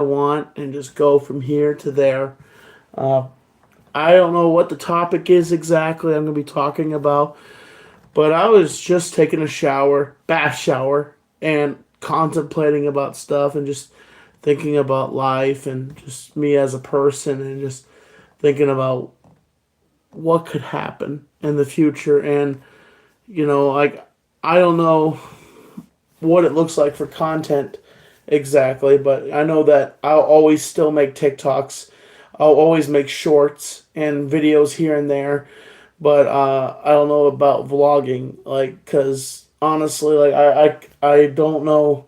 I want and just go from here to there. Uh, I don't know what the topic is exactly I'm going to be talking about, but I was just taking a shower, bath shower, and contemplating about stuff and just thinking about life and just me as a person and just thinking about what could happen in the future. And, like, I don't know what it looks like for content exactly, but I know that I'll always still make TikToks. I'll always make shorts and videos here and there, but I don't know about vlogging, like, cause honestly, like, I don't know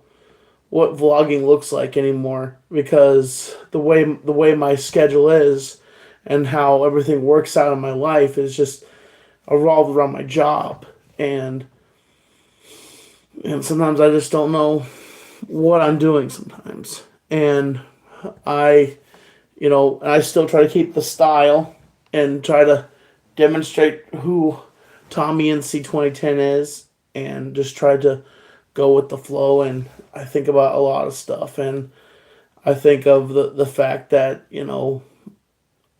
what vlogging looks like anymore because the way my schedule is and how everything works out in my life is just revolved around my job, and sometimes I just don't know what I'm doing sometimes. And I, I still try to keep the style and try to demonstrate who TommyNC2010 is and just try to go with the flow. And I think about a lot of stuff. And I think of the fact that,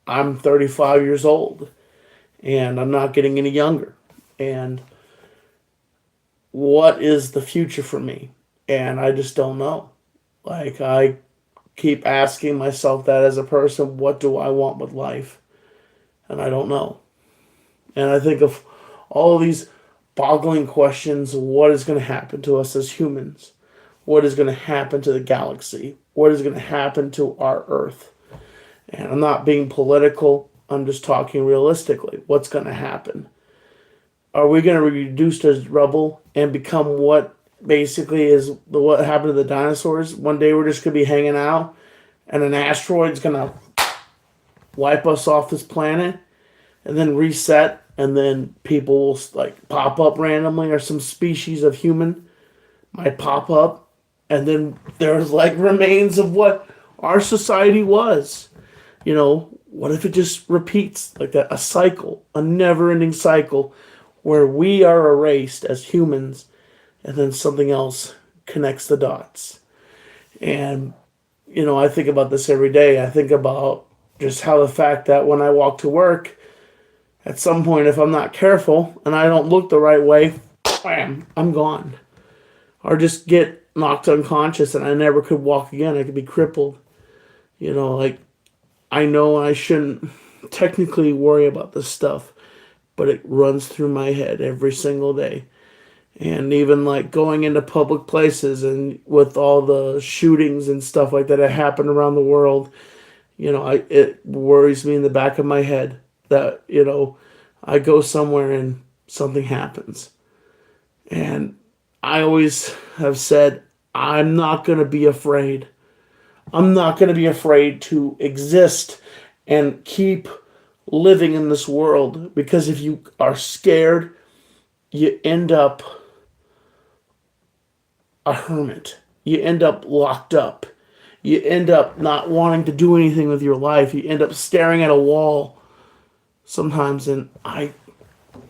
I'm 35 years old and I'm not getting any younger. And what is the future for me? And I just don't know. Like, I keep asking myself that as a person, what do I want with life? And I don't know. And I think of all of these boggling questions: what is going to happen to us as humans? What is going to happen to the galaxy? What is going to happen to our Earth? And I'm not being political, I'm just talking realistically. What's going to happen? Are we going to be reduced as rubble and become what basically is what happened to the dinosaurs? One day we're just going to be hanging out and an asteroid's going to wipe us off this planet and then reset, and then people will like pop up randomly, or some species of human might pop up, and then there's like remains of what our society was. What if it just repeats like that? A cycle, a never ending cycle where we are erased as humans and then something else connects the dots. And, I think about this every day. I think about just how the fact that when I walk to work, at some point, if I'm not careful and I don't look the right way, bam, I'm gone. Or just get knocked unconscious and I never could walk again. I could be crippled. Like, I know I shouldn't technically worry about this stuff, but it runs through my head every single day. And even like going into public places and with all the shootings and stuff like that happen around the world, it worries me in the back of my head that, I go somewhere and something happens. And I always have said, I'm not going to be afraid. I'm not going to be afraid to exist and keep living in this world, because if you are scared, you end up a hermit. You end up locked up. You end up not wanting to do anything with your life. You end up staring at a wall sometimes. And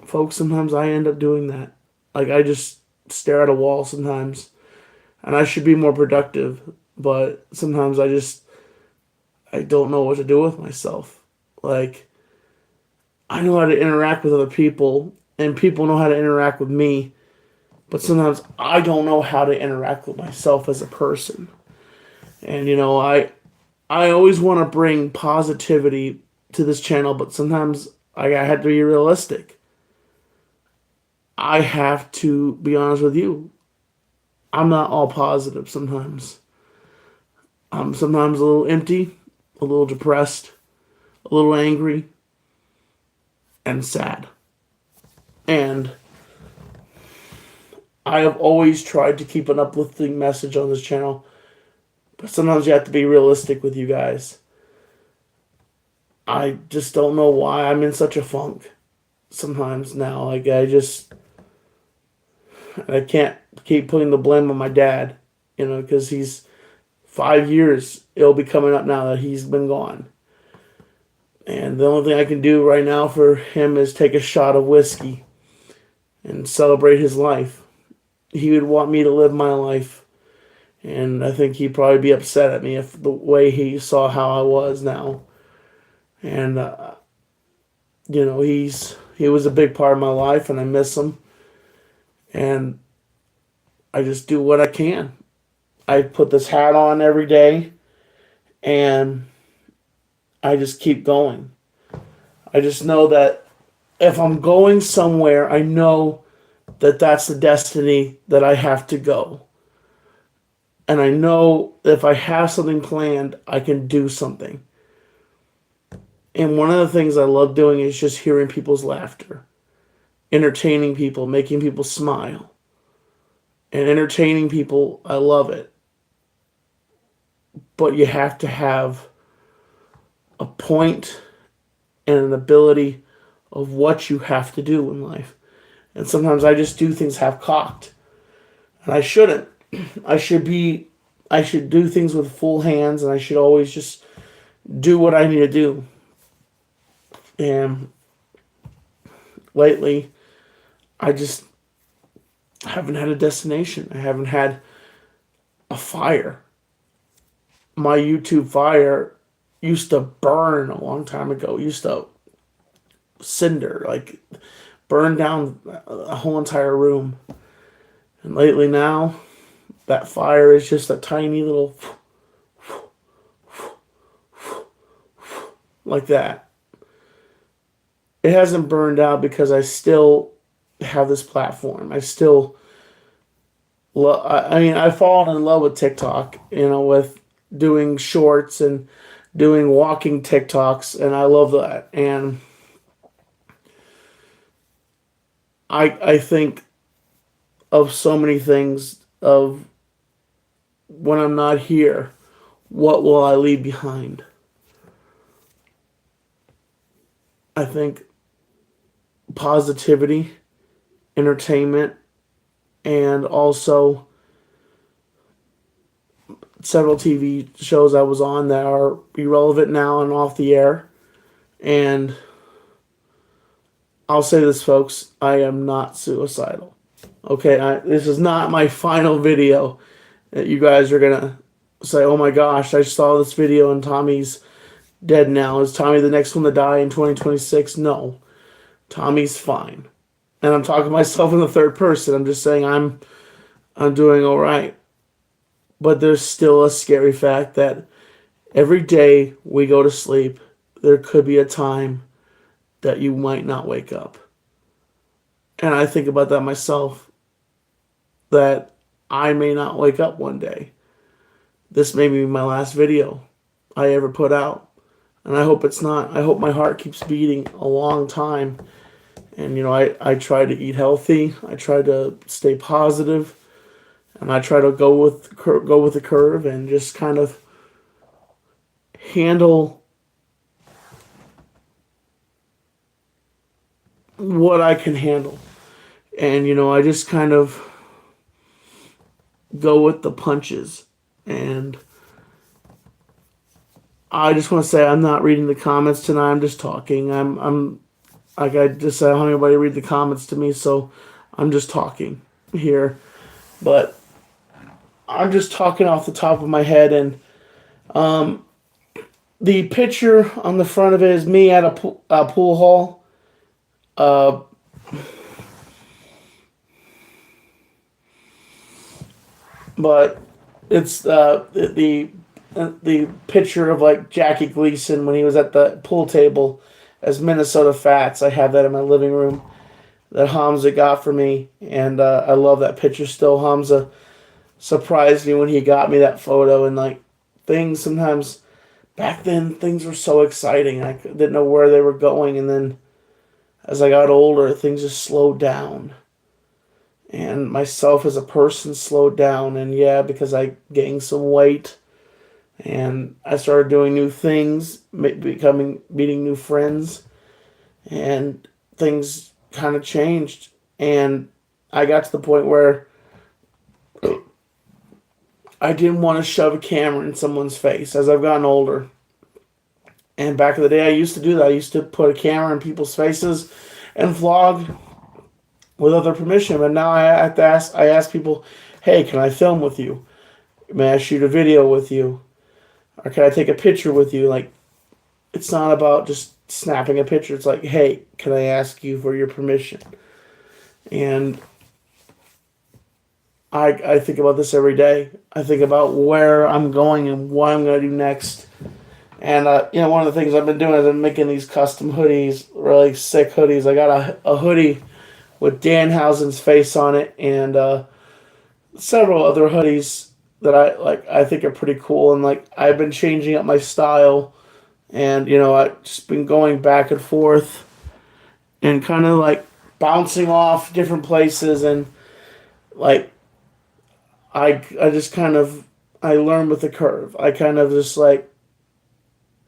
folks, sometimes I end up doing that. Like, I just stare at a wall sometimes. And I should be more productive. But sometimes I don't know what to do with myself. Like, I know how to interact with other people, and people know how to interact with me. But sometimes I don't know how to interact with myself as a person. And, I always want to bring positivity to this channel, but sometimes I have to be realistic. I have to be honest with you. I'm not all positive sometimes. I'm sometimes a little empty, a little depressed, a little angry, and sad. And I have always tried to keep an uplifting message on this channel, but sometimes you have to be realistic with you guys. I just don't know why I'm in such a funk sometimes now. Like, I can't keep putting the blame on my dad, because he's 5 years. It'll be coming up now that he's been gone. And the only thing I can do right now for him is take a shot of whiskey and celebrate his life. He would want me to live my life. And I think he'd probably be upset at me if the way he saw how I was now. And he was a big part of my life, and I miss him. And I just do what I can. I put this hat on every day, and I just keep going. I just know that if I'm going somewhere, I know that that's the destiny that I have to go. And I know if I have something planned, I can do something. And one of the things I love doing is just hearing people's laughter, entertaining people, making people smile. And entertaining people, I love it. But you have to have a point and an ability of what you have to do in life. And sometimes I just do things half-cocked. And I shouldn't. I should do things with full hands, and I should always just do what I need to do. And lately, I just haven't had a destination. I haven't had a fire. My YouTube fire used to burn a long time ago. It used to cinder, like burn down a whole entire room. And lately now, that fire is just a tiny little like that. It hasn't burned out because I still have this platform. I've fallen in love with TikTok, with doing shorts and doing walking TikToks, and I love that. And I think of so many things of when I'm not here, what will I leave behind? I think positivity, entertainment, and also several TV shows I was on that are irrelevant now and off the air. And I'll say this, folks, I am not suicidal. Okay, this is not my final video that you guys are going to say, oh my gosh, I saw this video and Tommy's dead now. Is Tommy the next one to die in 2026? No. Tommy's fine. And I'm talking to myself in the third person. I'm just saying I'm doing all right. But there's still a scary fact that every day we go to sleep, there could be a time that you might not wake up. And I think about that myself, that I may not wake up one day. This may be my last video I ever put out. And I hope it's not. I hope my heart keeps beating a long time. And, I try to eat healthy. I try to stay positive. And I try to go with the curve and just kind of handle what I can handle. And, I just kind of go with the punches. And I just want to say I'm not reading the comments tonight. I'm just talking. I'm like I just said, I don't have anybody read the comments to me, so I'm just talking here. But I'm just talking off the top of my head, and the picture on the front of it is me at a pool hall. But it's the picture of like Jackie Gleason when he was at the pool table as Minnesota Fats. I have that in my living room that Hamza got for me, and I love that picture still. Hamza surprised me when he got me that photo, and like things sometimes back then things were so exciting. I didn't know where they were going, and then as I got older, things just slowed down. And myself as a person slowed down, and because I gained some weight, and I started doing new things, meeting new friends, and things kind of changed. And I got to the point where I didn't want to shove a camera in someone's face as I've gotten older. And back in the day, I used to do that. I used to put a camera in people's faces and vlog with other permission. But now I ask people, hey, can I film with you? May I shoot a video with you? Or can I take a picture with you? Like, it's not about just snapping a picture. It's like, hey, can I ask you for your permission? And I think about this every day. I think about where I'm going and what I'm going to do next. And, one of the things I've been doing is I'm making these custom hoodies, really sick hoodies. I got a hoodie with Danhausen's face on it and several other hoodies that I think are pretty cool. And, like, I've been changing up my style. And, I've just been going back and forth and kind of, like, bouncing off different places. And, like, I just kind of, I learn with the curve. I kind of just, like,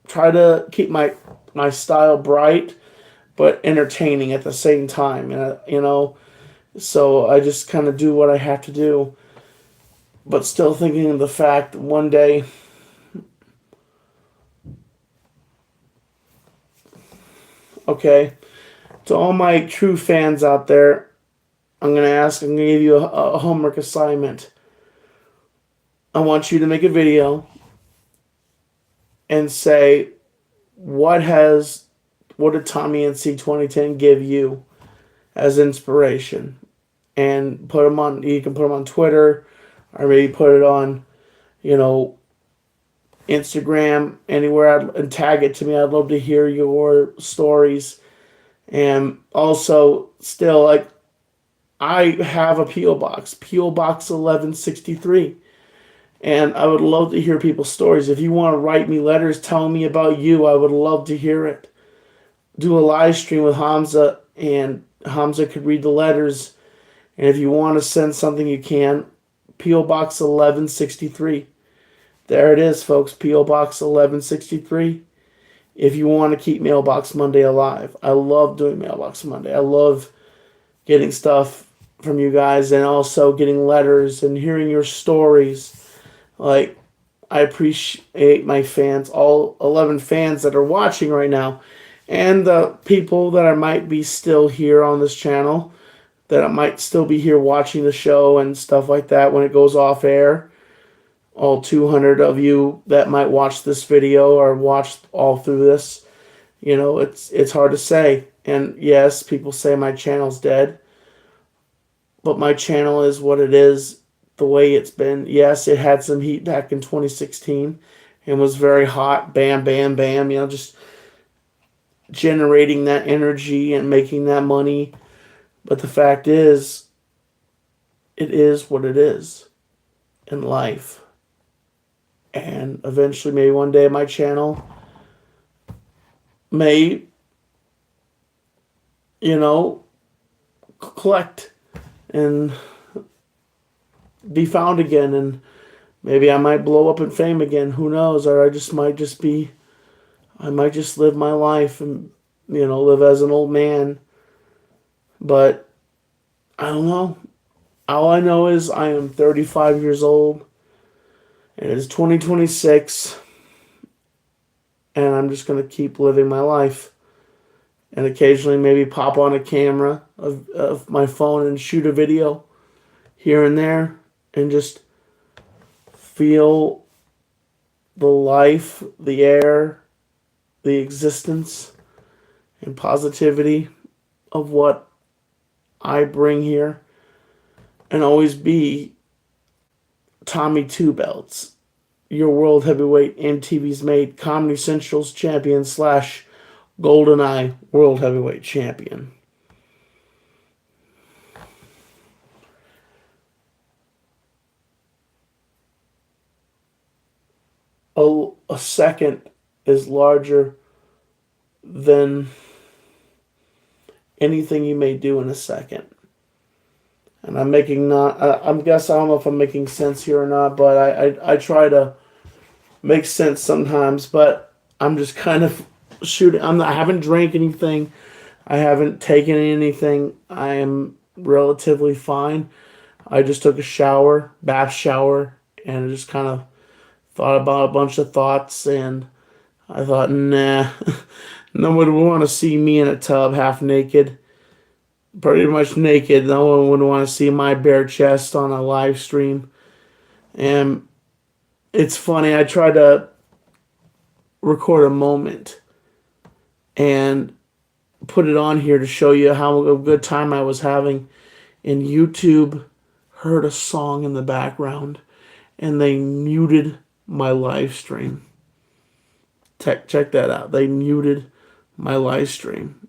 try to keep my style bright but entertaining at the same time. And, so I just kind of do what I have to do, but still thinking of the fact that one day, okay, to all my true fans out there, I'm going to give you a homework assignment. I want you to make a video and say, what did TommyNC2010 give you as inspiration? And you can put them on Twitter, or maybe put it on, Instagram, anywhere, and tag it to me. I'd love to hear your stories. And also, still, like, I have a P.O. Box, P.O. Box 1163. And I would love to hear people's stories. If you want to write me letters telling me about you, I would love to hear it. Do a live stream with Hamza, and Hamza could read the letters. And if you want to send something, you can. P.O. Box 1163. There it is, folks. P.O. Box 1163. If you want to keep Mailbox Monday alive. I love doing Mailbox Monday. I love getting stuff from you guys and also getting letters and hearing your stories. Like, I appreciate my fans, all 11 fans that are watching right now, and the people that I might be still here on this channel, that I might still be here watching the show and stuff like that when it goes off air. All 200 of you that might watch this video or watch all through this, it's hard to say. And yes, people say my channel's dead, but my channel is what it is. The way it's been. Yes, it had some heat back in 2016 and was very hot. Bam, bam, bam. Just generating that energy and making that money. But the fact is, it is what it is in life. And eventually, maybe one day, my channel may, collect and be found again, and maybe I might blow up in fame again. Who knows? Or I might just live my life and, live as an old man. But I don't know. All I know is I am 35 years old, and it is 2026, and I'm just going to keep living my life. And occasionally maybe pop on a camera of my phone and shoot a video here and there. And just feel the life, the air, the existence, and positivity of what I bring here. And always be Tommy Two Belts, your World Heavyweight MTV's Made Comedy Central's champion / GoldenEye World Heavyweight champion. A second is larger than anything you may do in a second. And I don't know if I'm making sense here or not, but I try to make sense sometimes, but I'm just kind of shooting. I haven't drank anything. I haven't taken anything. I am relatively fine. I just took a bath shower, and just kind of thought about a bunch of thoughts, and I thought, nah, no one would want to see me in a tub half naked, pretty much naked. No one would want to see my bare chest on a live stream. And it's funny. I tried to record a moment and put it on here to show you how a good time I was having. And YouTube heard a song in the background and they muted my live stream. Check that out. They muted my live stream.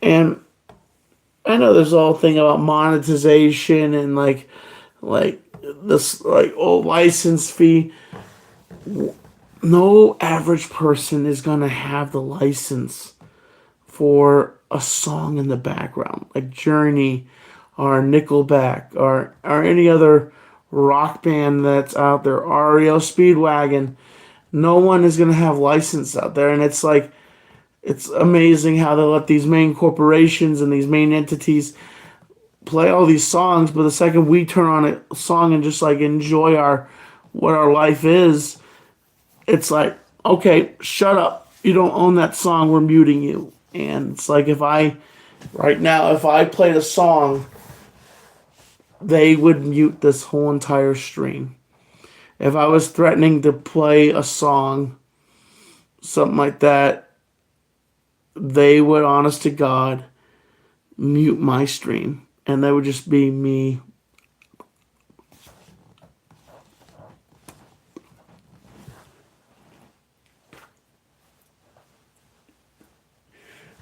And I know there's a whole thing about monetization and like this license fee. No average person is gonna have the license for a song in the background, like Journey or Nickelback or any other rock band that's out there, REO Speedwagon. No one is gonna have license out there, and it's like it's amazing how they let these main corporations and these main entities play all these songs, but the second we turn on a song and just like enjoy our what our life is, it's like, okay, shut up. You don't own that song, we're muting you. And it's like if I played a song, they would mute this whole entire stream. If I was threatening to play a song, something like that, they would, honest to God, mute my stream. And that would just be me.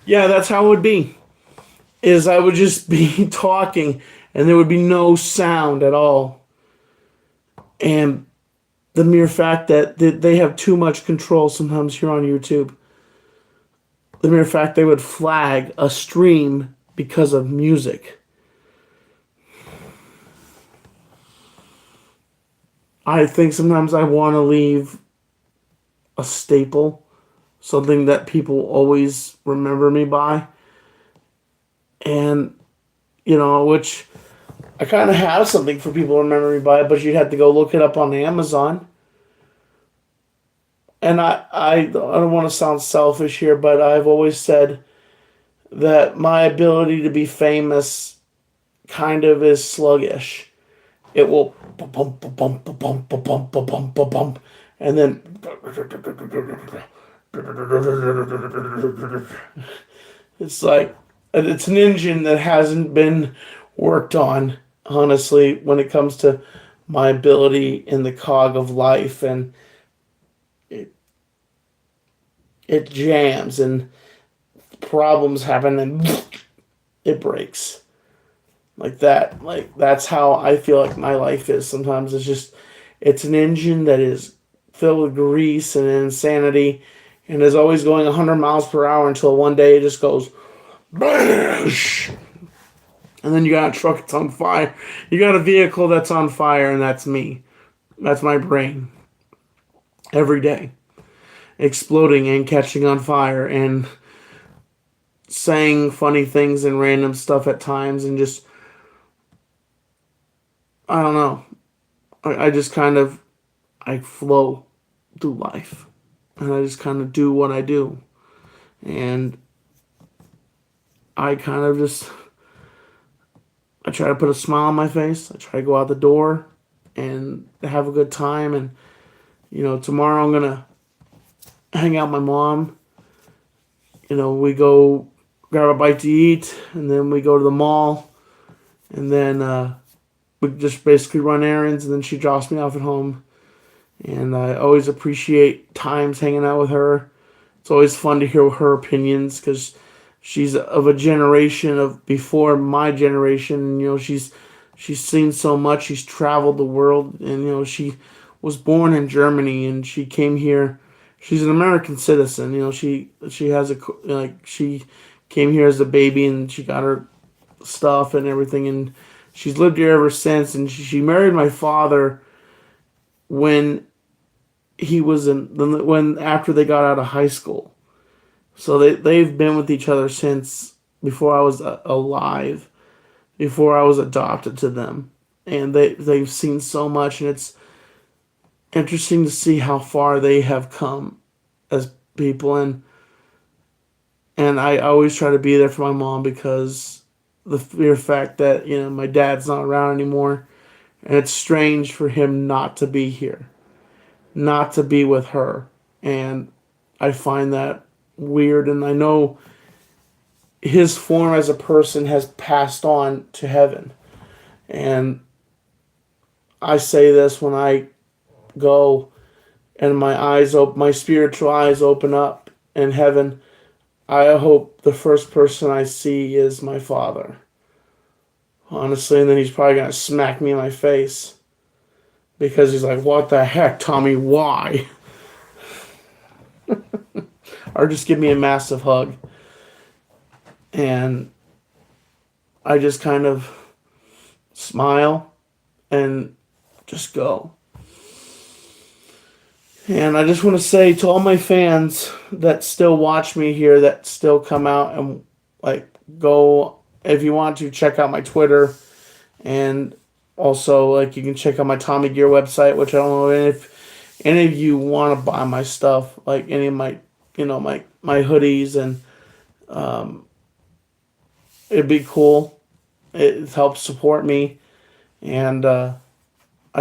Yeah, that's how it would be. Is I would just be talking and there would be no sound at all. And the mere fact that they have too much control sometimes here on YouTube. The mere fact they would flag a stream because of music. I think sometimes I want to leave a staple, something that people always remember me by. And, which I kind of have something for people to remember me by, but you'd have to go look it up on Amazon. And I don't want to sound selfish here, but I've always said that my ability to be famous kind of is sluggish. It will bump, bump, bump, bump, bump, bump, bump, bump, and then it's like it's an engine that hasn't been worked on, honestly, when it comes to my ability in the cog of life, and it jams and problems happen and it breaks. Like that. Like that's how I feel like my life is. Sometimes it's an engine that is filled with grease and insanity and is always going 100 miles per hour until one day it just goes bash. And then you got a truck that's on fire. You got a vehicle that's on fire, and that's me. That's my brain. Every day. Exploding and catching on fire and saying funny things and random stuff at times and just I don't know. I just kind of I flow through life. And I just kind of do what I do. And I kind of just I try to put a smile on my face. I try to go out the door and have a good time. And, tomorrow I'm going to hang out with my mom. We go grab a bite to eat. And then we go to the mall. And then we just basically run errands. And then she drops me off at home. And I always appreciate times hanging out with her. It's always fun to hear her opinions because she's of a generation of before my generation. She's seen so much. She's traveled the world, and she was born in Germany, and she came here. She's an American citizen. She has she came here as a baby, and she got her stuff and everything, and she's lived here ever since. And she married my father when he was when after they got out of high school. So they've been with each other since before I was alive, before I was adopted to them. And they've seen so much, and it's interesting to see how far they have come as people. And I always try to be there for my mom because the mere fact that, my dad's not around anymore, And it's strange for him not to be here, not to be with her. And I find that weird. And I know his form as a person has passed on to heaven. And I say this when I go and my spiritual eyes open up in heaven. I hope the first person I see is my father. Honestly, and then he's probably going to smack me in my face. Because he's like, what the heck, Tommy, why? Or just give me a massive hug. And I just kind of smile and just go. And I just want to say to all my fans that still watch me here, that still come out and like go, if you want to, check out my Twitter. And also, like, you can check out my Tommy Gear website, which I don't know if any of you want to buy my stuff, like any of my, my hoodies, and it'd be cool. It helps support me. And I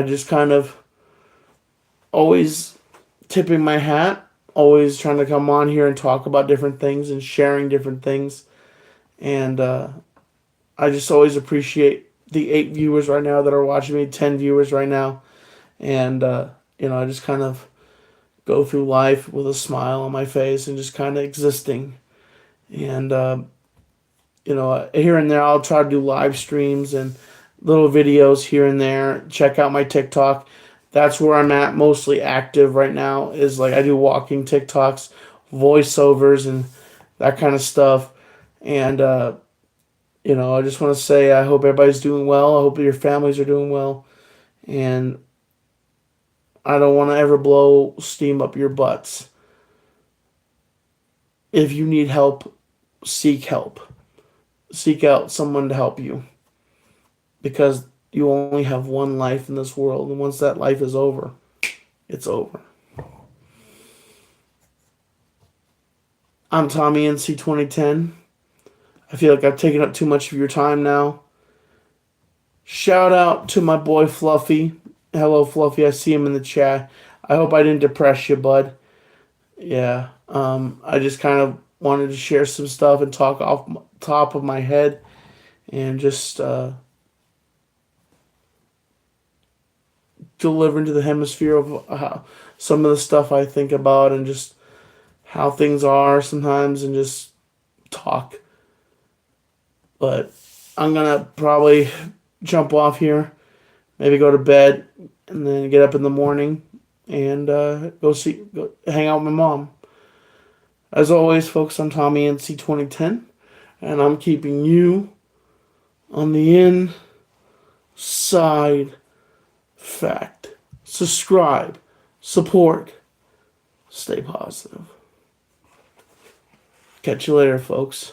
just kind of always tipping my hat, always trying to come on here and talk about different things and sharing different things. And I just always appreciate the 8 viewers right now that are watching me, 10 viewers right now. And, I just kind of go through life with a smile on my face and just kind of existing. And, here and there, I'll try to do live streams and little videos here and there. Check out my TikTok. That's where I'm at mostly active right now, is like I do walking TikToks, voiceovers, and that kind of stuff. And, I just want to say I hope everybody's doing well. I hope your families are doing well. And I don't want to ever blow steam up your butts. If you need help, seek help. Seek out someone to help you. Because you only have one life in this world. And once that life is over, it's over. I'm TommyNC2010. I feel like I've taken up too much of your time now. Shout out to my boy Fluffy. Hello, Fluffy. I see him in the chat. I hope I didn't depress you, bud. Yeah. I just kind of wanted to share some stuff and talk off the top of my head and just deliver into the hemisphere of how some of the stuff I think about and just how things are sometimes and just talk. But I'm going to probably jump off here, maybe go to bed, and then get up in the morning and go hang out with my mom. As always, folks, I'm TommyNC2010, and I'm keeping you on the inside fact. Subscribe, support, stay positive. Catch you later, folks.